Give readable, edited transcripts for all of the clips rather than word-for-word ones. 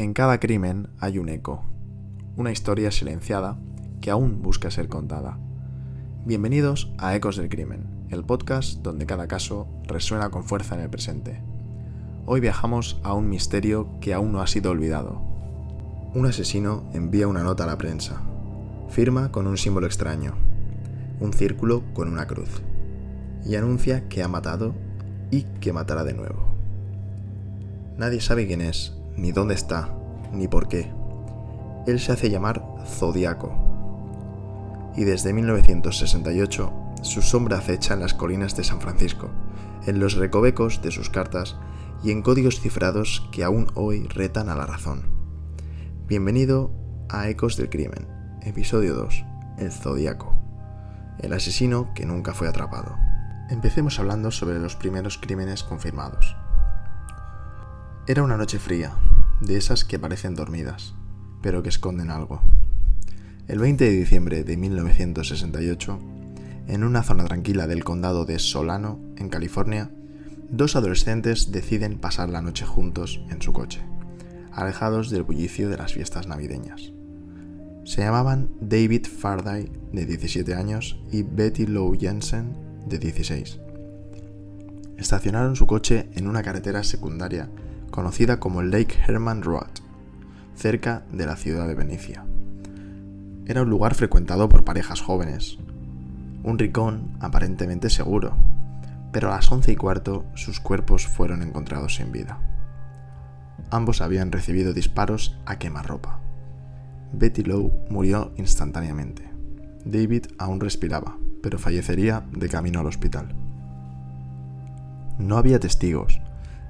En cada crimen hay un eco, una historia silenciada que aún busca ser contada. Bienvenidos a Ecos del Crimen, el podcast donde cada caso resuena con fuerza en el presente. Hoy viajamos a un misterio que aún no ha sido olvidado. Un asesino envía una nota a la prensa. Firma con un símbolo extraño, un círculo con una cruz, y anuncia que ha matado y que matará de nuevo. Nadie sabe quién es, ni dónde está, ni por qué. Él se hace llamar Zodiaco, y desde 1968 su sombra acecha en las colinas de San Francisco, en los recovecos de sus cartas y en códigos cifrados que aún hoy retan a la razón. Bienvenido a Ecos del Crimen, episodio 2, el Zodiaco, el asesino que nunca fue atrapado. Empecemos hablando sobre los primeros crímenes confirmados. Era una noche fría, de esas que parecen dormidas, pero que esconden algo. El 20 de diciembre de 1968, en una zona tranquila del condado de Solano, en California, dos adolescentes deciden pasar la noche juntos en su coche, alejados del bullicio de las fiestas navideñas. Se llamaban David Faraday, de 17 años, y Betty Lou Jensen, de 16. Estacionaron su coche en una carretera secundaria conocida como Lake Herman Road, cerca de la ciudad de Venecia. Era un lugar frecuentado por parejas jóvenes, un rincón aparentemente seguro, pero a las 11:15 sus cuerpos fueron encontrados sin vida. Ambos habían recibido disparos a quemarropa. Betty Lou murió instantáneamente. David aún respiraba, pero fallecería de camino al hospital. No había testigos,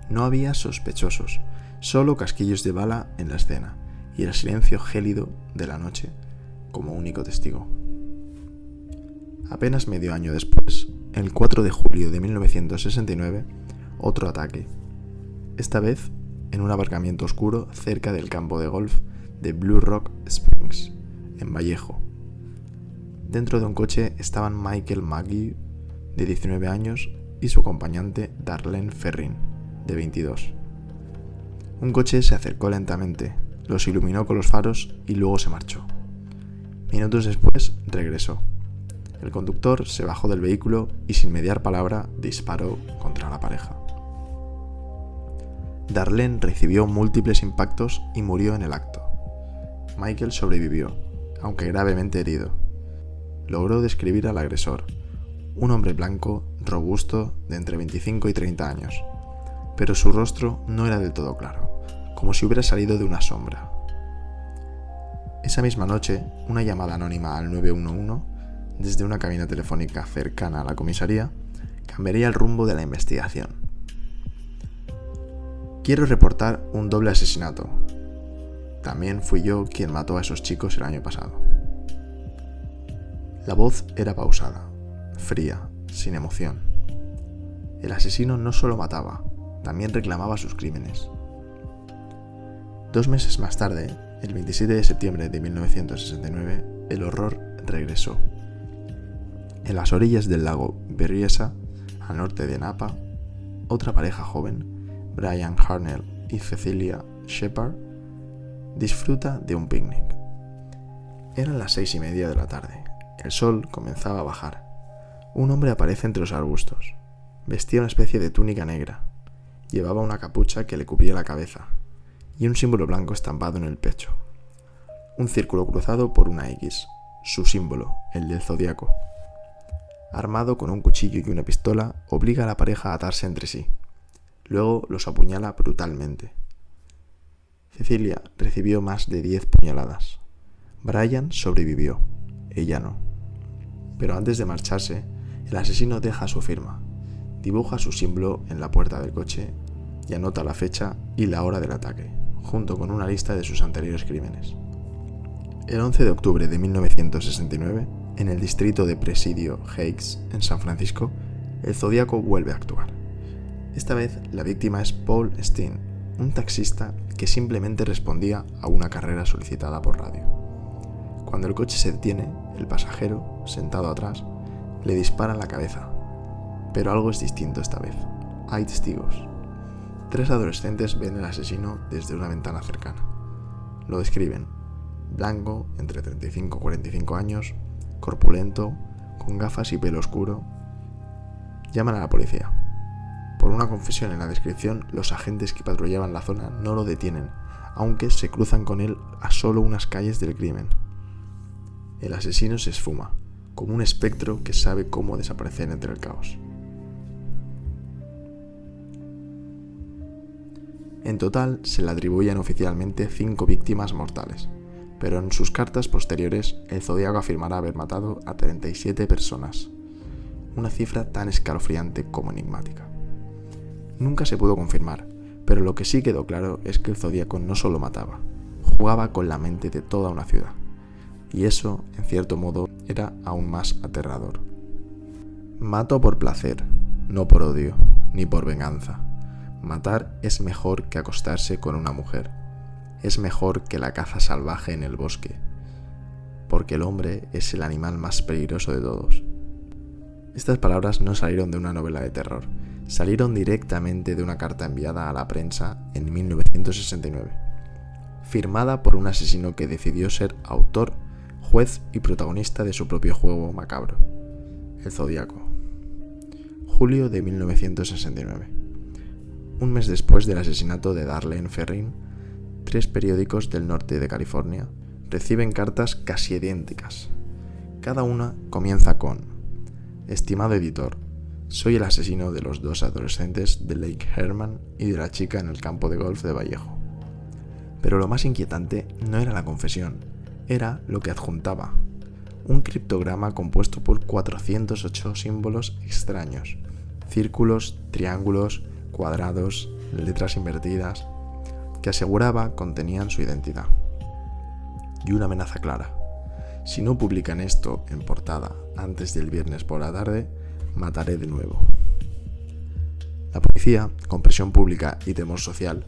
no había sospechosos, solo casquillos de bala en la escena y el silencio gélido de la noche como único testigo. Apenas medio año después, el 4 de julio de 1969, otro ataque. Esta vez en un aparcamiento oscuro cerca del campo de golf de Blue Rock Springs, en Vallejo. Dentro de un coche estaban Michael McGee, de 19 años, y su acompañante Darlene Ferrin, de 22. Un coche se acercó lentamente, los iluminó con los faros y luego se marchó. Minutos después regresó. El conductor se bajó del vehículo y sin mediar palabra disparó contra la pareja. Darlene recibió múltiples impactos y murió en el acto. Michael sobrevivió, aunque gravemente herido. Logró describir al agresor, un hombre blanco, robusto, de entre 25 y 30 años, pero su rostro no era del todo claro, como si hubiera salido de una sombra. Esa misma noche, una llamada anónima al 911, desde una cabina telefónica cercana a la comisaría, cambiaría el rumbo de la investigación. Quiero reportar un doble asesinato. También fui yo quien mató a esos chicos el año pasado. La voz era pausada, fría, sin emoción. El asesino no solo mataba, también reclamaba sus crímenes. 2 meses más tarde, el 27 de septiembre de 1969, el horror regresó. En las orillas del lago Berryessa, al norte de Napa, otra pareja joven, Brian Harnell y Cecilia Shepard, disfruta de un picnic. Eran las 6:30 de la tarde. El sol comenzaba a bajar. Un hombre aparece entre los arbustos. Vestía una especie de túnica negra. Llevaba una capucha que le cubría la cabeza y un símbolo blanco estampado en el pecho. Un círculo cruzado por una X, su símbolo, el del zodiaco. Armado con un cuchillo y una pistola, obliga a la pareja a atarse entre sí. Luego los apuñala brutalmente. Cecilia recibió más de 10 puñaladas. Brian sobrevivió, ella no. Pero antes de marcharse, el asesino deja su firma, dibuja su símbolo en la puerta del coche y anota la fecha y la hora del ataque, junto con una lista de sus anteriores crímenes. El 11 de octubre de 1969, en el distrito de Presidio Heights, en San Francisco, el Zodiaco vuelve a actuar. Esta vez la víctima es Paul Steen, un taxista que simplemente respondía a una carrera solicitada por radio. Cuando el coche se detiene, el pasajero, sentado atrás, le dispara en la cabeza. Pero algo es distinto esta vez. Hay testigos. 3 adolescentes ven al asesino desde una ventana cercana. Lo describen: blanco, entre 35 y 45 años, corpulento, con gafas y pelo oscuro. Llaman a la policía. Por una confusión en la descripción, los agentes que patrullaban la zona no lo detienen, aunque se cruzan con él a solo unas calles del crimen. El asesino se esfuma, como un espectro que sabe cómo desaparecer entre el caos. En total, se le atribuyen oficialmente 5 víctimas mortales, pero en sus cartas posteriores, el Zodíaco afirmará haber matado a 37 personas, una cifra tan escalofriante como enigmática. Nunca se pudo confirmar, pero lo que sí quedó claro es que el Zodíaco no solo mataba, jugaba con la mente de toda una ciudad, y eso, en cierto modo, era aún más aterrador. Mato por placer, no por odio, ni por venganza. Matar es mejor que acostarse con una mujer. Es mejor que la caza salvaje en el bosque, porque el hombre es el animal más peligroso de todos. Estas palabras no salieron de una novela de terror, salieron directamente de una carta enviada a la prensa en 1969, firmada por un asesino que decidió ser autor, juez y protagonista de su propio juego macabro, el Zodíaco. Julio de 1969. Un mes después del asesinato de Darlene Ferrin, 3 periódicos del norte de California reciben cartas casi idénticas. Cada una comienza con: estimado editor, soy el asesino de los 2 adolescentes de Lake Herman y de la chica en el campo de golf de Vallejo. Pero lo más inquietante no era la confesión, era lo que adjuntaba: un criptograma compuesto por 408 símbolos extraños, círculos, triángulos, cuadrados, letras invertidas, que aseguraba contenían su identidad. Y una amenaza clara: si no publican esto en portada antes del viernes por la tarde, mataré de nuevo. La policía, con presión pública y temor social,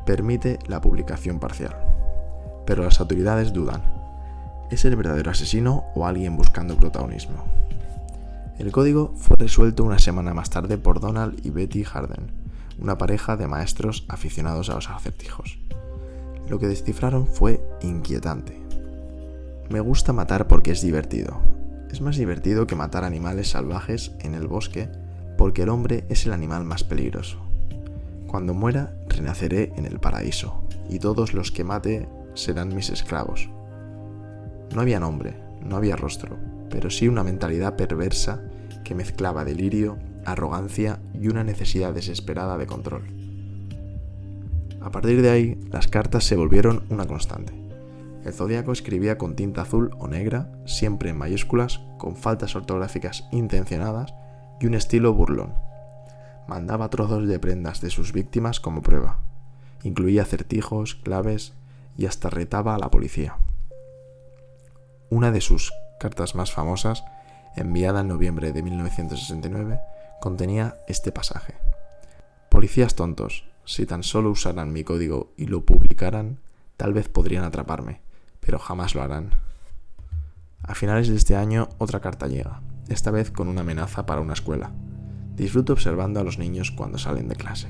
permite la publicación parcial. Pero las autoridades dudan: ¿es el verdadero asesino o alguien buscando protagonismo? El código fue resuelto una semana más tarde por Donald y Betty Harden, una pareja de maestros aficionados a los acertijos. Lo que descifraron fue inquietante. Me gusta matar porque es divertido. Es más divertido que matar animales salvajes en el bosque, porque el hombre es el animal más peligroso. Cuando muera, renaceré en el paraíso, y todos los que mate serán mis esclavos. No había nombre, no había rostro, pero sí una mentalidad perversa que mezclaba delirio, arrogancia y una necesidad desesperada de control. A partir de ahí, las cartas se volvieron una constante. El Zodíaco escribía con tinta azul o negra, siempre en mayúsculas, con faltas ortográficas intencionadas y un estilo burlón. Mandaba trozos de prendas de sus víctimas como prueba. Incluía acertijos, claves y hasta retaba a la policía. Una de sus cartas más famosas, enviada en noviembre de 1969, contenía este pasaje: policías tontos, si tan solo usaran mi código y lo publicaran, tal vez podrían atraparme, pero jamás lo harán. A finales de este año, otra carta llega, esta vez con una amenaza para una escuela. Disfruto observando a los niños cuando salen de clase.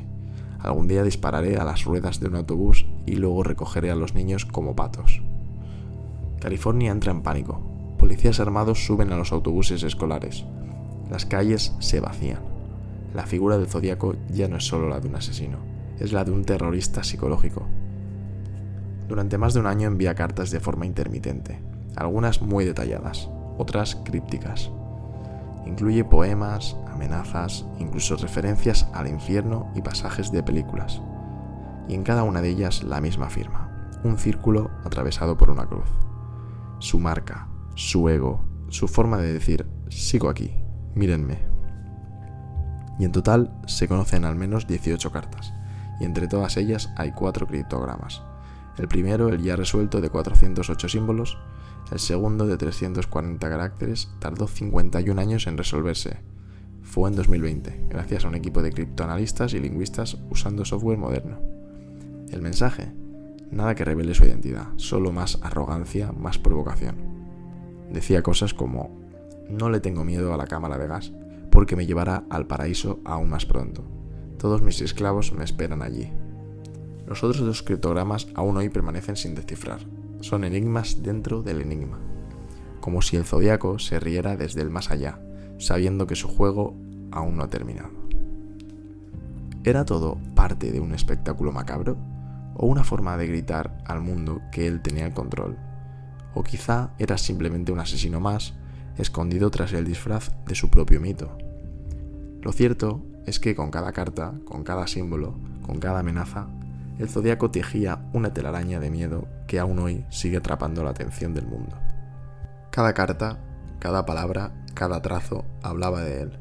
Algún día dispararé a las ruedas de un autobús y luego recogeré a los niños como patos. California entra en pánico. Policías armados suben a los autobuses escolares. Las calles se vacían. La figura del Zodíaco ya no es solo la de un asesino, es la de un terrorista psicológico. Durante más de un año envía cartas de forma intermitente, algunas muy detalladas, otras crípticas. Incluye poemas, amenazas, incluso referencias al infierno y pasajes de películas. Y en cada una de ellas la misma firma, un círculo atravesado por una cruz. Su marca, su ego, su forma de decir: sigo aquí, mírenme. Y en total se conocen al menos 18 cartas, y entre todas ellas hay 4 criptogramas. El primero, el ya resuelto, de 408 símbolos. El segundo, de 340 caracteres, tardó 51 años en resolverse. Fue en 2020, gracias a un equipo de criptoanalistas y lingüistas usando software moderno. El mensaje: nada que revele su identidad, solo más arrogancia, más provocación. Decía cosas como: no le tengo miedo a la cámara de gas, porque me llevará al paraíso aún más pronto. Todos mis esclavos me esperan allí. Los otros dos criptogramas aún hoy permanecen sin descifrar. Son enigmas dentro del enigma. Como si el zodiaco se riera desde el más allá, sabiendo que su juego aún no ha terminado. ¿Era todo parte de un espectáculo macabro? ¿O una forma de gritar al mundo que él tenía el control? ¿O quizá era simplemente un asesino más, escondido tras el disfraz de su propio mito? Lo cierto es que con cada carta, con cada símbolo, con cada amenaza, el zodiaco tejía una telaraña de miedo que aún hoy sigue atrapando la atención del mundo. Cada carta, cada palabra, cada trazo hablaba de él.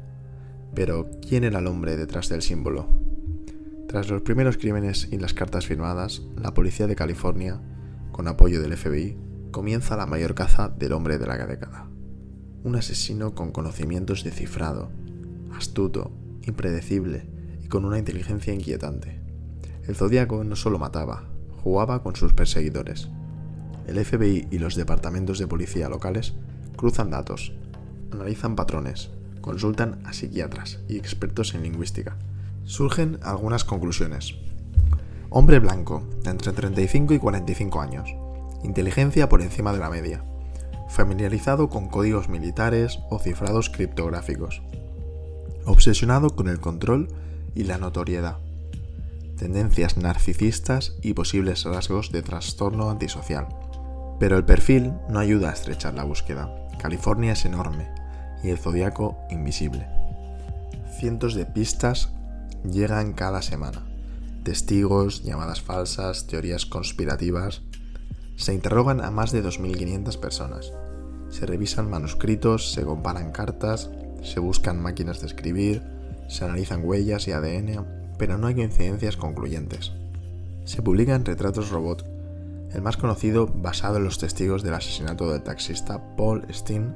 Pero, ¿quién era el hombre detrás del símbolo? Tras los primeros crímenes y las cartas firmadas, la policía de California, con apoyo del FBI, comienza la mayor caza del hombre de la década. Un asesino con conocimientos de cifrado, astuto, impredecible y con una inteligencia inquietante. El zodiaco no solo mataba, jugaba con sus perseguidores. El FBI y los departamentos de policía locales cruzan datos, analizan patrones, consultan a psiquiatras y expertos en lingüística. Surgen algunas conclusiones. Hombre blanco, entre 35 y 45 años. Inteligencia por encima de la media. Familiarizado con códigos militares o cifrados criptográficos. Obsesionado con el control y la notoriedad. Tendencias narcisistas y posibles rasgos de trastorno antisocial. Pero el perfil no ayuda a estrechar la búsqueda. California es enorme y el zodiaco invisible. Cientos de pistas llegan cada semana. Testigos, llamadas falsas, teorías conspirativas. Se interrogan a más de 2.500 personas. Se revisan manuscritos, se comparan cartas, se buscan máquinas de escribir, se analizan huellas y ADN, pero no hay coincidencias concluyentes. Se publican retratos robot. El más conocido, basado en los testigos del asesinato del taxista Paul Steen,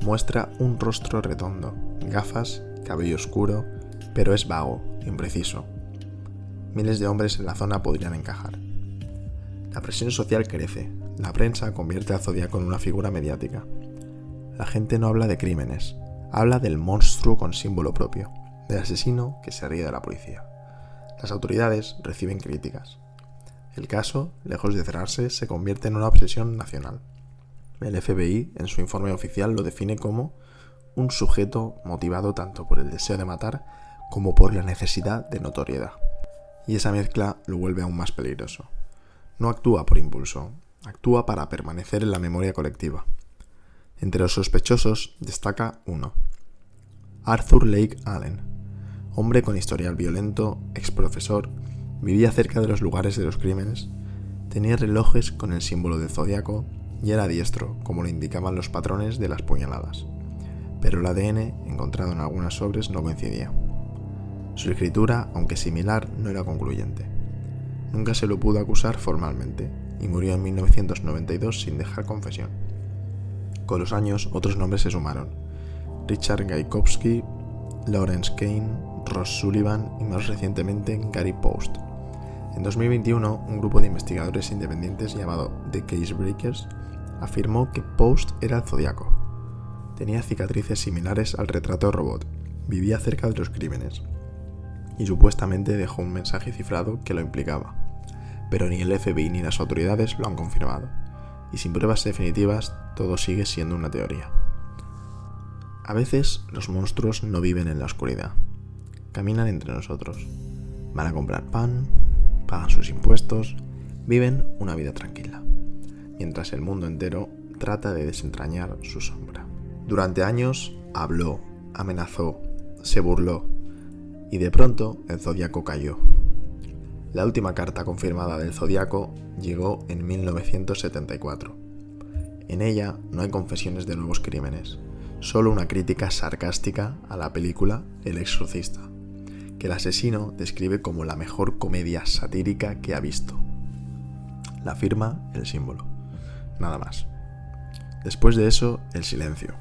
muestra un rostro redondo, gafas, cabello oscuro, pero es vago, impreciso. Miles de hombres en la zona podrían encajar. La presión social crece. La prensa convierte al zodiaco en una figura mediática. La gente no habla de crímenes, habla del monstruo con símbolo propio, del asesino que se ríe de la policía. Las autoridades reciben críticas. El caso, lejos de cerrarse, se convierte en una obsesión nacional. El FBI, en su informe oficial, lo define como un sujeto motivado tanto por el deseo de matar como por la necesidad de notoriedad. Y esa mezcla lo vuelve aún más peligroso. No actúa por impulso, actúa para permanecer en la memoria colectiva. Entre los sospechosos destaca uno: Arthur Lake Allen, hombre con historial violento, exprofesor, vivía cerca de los lugares de los crímenes, tenía relojes con el símbolo del zodiaco y era diestro, como lo indicaban los patrones de las puñaladas. Pero el ADN, encontrado en algunas sobres, no coincidía. Su escritura, aunque similar, no era concluyente. Nunca se lo pudo acusar formalmente y murió en 1992 sin dejar confesión. Con los años, otros nombres se sumaron: Richard Gaikowski, Lawrence Kane, Ross Sullivan y más recientemente Gary Post. En 2021, un grupo de investigadores independientes llamado The Case Breakers afirmó que Post era el zodiaco. Tenía cicatrices similares al retrato robot, vivía cerca de los crímenes y supuestamente dejó un mensaje cifrado que lo implicaba, pero ni el FBI ni las autoridades lo han confirmado, y sin pruebas definitivas todo sigue siendo una teoría. A veces los monstruos no viven en la oscuridad, caminan entre nosotros, van a comprar pan, pagan sus impuestos, viven una vida tranquila, mientras el mundo entero trata de desentrañar su sombra. Durante años habló, amenazó, se burló, y de pronto el zodiaco cayó. La última carta confirmada del zodiaco llegó en 1974. En ella no hay confesiones de nuevos crímenes, solo una crítica sarcástica a la película El exorcista, que el asesino describe como la mejor comedia satírica que ha visto. La firma, el símbolo. Nada más. Después de eso, el silencio.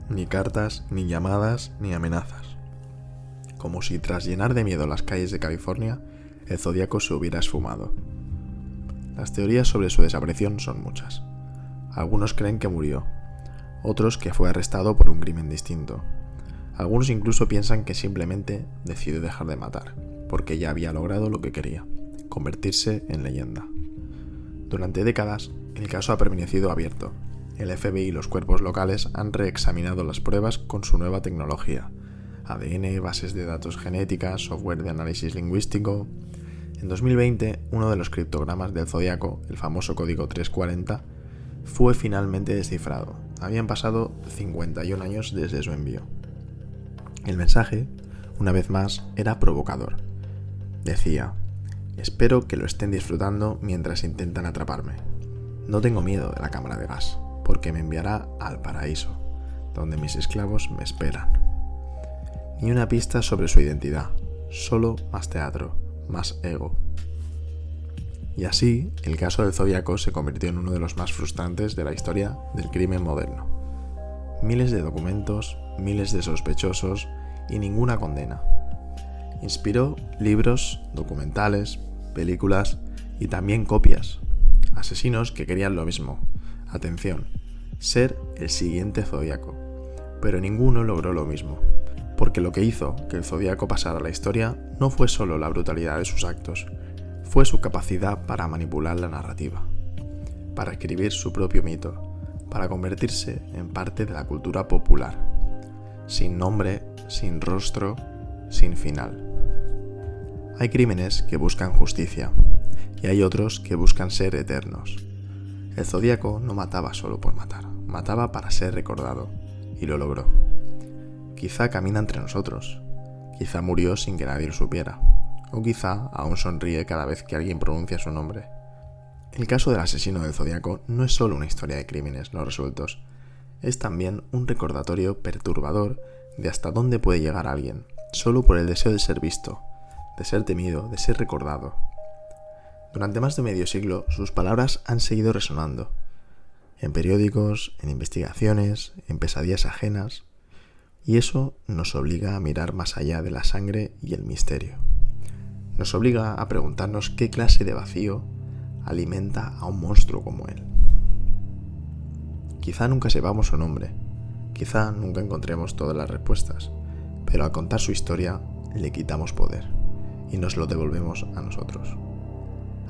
Ni cartas, ni llamadas, ni amenazas. Como si tras llenar de miedo las calles de California, el zodiaco se hubiera esfumado. Las teorías sobre su desaparición son muchas. Algunos creen que murió, otros que fue arrestado por un crimen distinto. Algunos incluso piensan que simplemente decidió dejar de matar, porque ya había logrado lo que quería: convertirse en leyenda. Durante décadas, el caso ha permanecido abierto. El FBI y los cuerpos locales han reexaminado las pruebas con su nueva tecnología: ADN, bases de datos genéticas, software de análisis lingüístico. En 2020, uno de los criptogramas del Zodíaco, el famoso código 340, fue finalmente descifrado. Habían pasado 51 años desde su envío. El mensaje, una vez más, era provocador. Decía: espero que lo estén disfrutando mientras intentan atraparme. No tengo miedo de la cámara de gas, porque me enviará al paraíso, donde mis esclavos me esperan. Ni una pista sobre su identidad, solo más teatro, más ego. Y así, el caso del Zodíaco se convirtió en uno de los más frustrantes de la historia del crimen moderno. Miles de documentos, miles de sospechosos y ninguna condena. Inspiró libros, documentales, películas y también copias. Asesinos que querían lo mismo. Atención, ser el siguiente Zodíaco. Pero ninguno logró lo mismo. Porque lo que hizo que el Zodíaco pasara a la historia no fue solo la brutalidad de sus actos, fue su capacidad para manipular la narrativa, para escribir su propio mito, para convertirse en parte de la cultura popular, sin nombre, sin rostro, sin final. Hay crímenes que buscan justicia y hay otros que buscan ser eternos. El Zodíaco no mataba solo por matar, mataba para ser recordado, y lo logró. Quizá camina entre nosotros, quizá murió sin que nadie lo supiera, o quizá aún sonríe cada vez que alguien pronuncia su nombre. El caso del asesino del Zodíaco no es solo una historia de crímenes no resueltos, es también un recordatorio perturbador de hasta dónde puede llegar alguien, solo por el deseo de ser visto, de ser temido, de ser recordado. Durante más de medio siglo, sus palabras han seguido resonando, en periódicos, en investigaciones, en pesadillas ajenas, y eso nos obliga a mirar más allá de la sangre y el misterio. Nos obliga a preguntarnos qué clase de vacío alimenta a un monstruo como él. Quizá nunca sepamos su nombre, quizá nunca encontremos todas las respuestas, pero al contar su historia le quitamos poder y nos lo devolvemos a nosotros,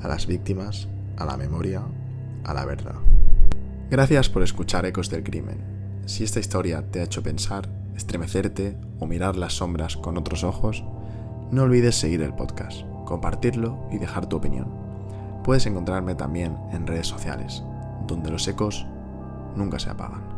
a las víctimas, a la memoria, a la verdad. Gracias por escuchar Ecos del Crimen. Si esta historia te ha hecho pensar, estremecerte o mirar las sombras con otros ojos, no olvides seguir el podcast, compartirlo y dejar tu opinión. Puedes encontrarme también en redes sociales, donde los ecos nunca se apagan.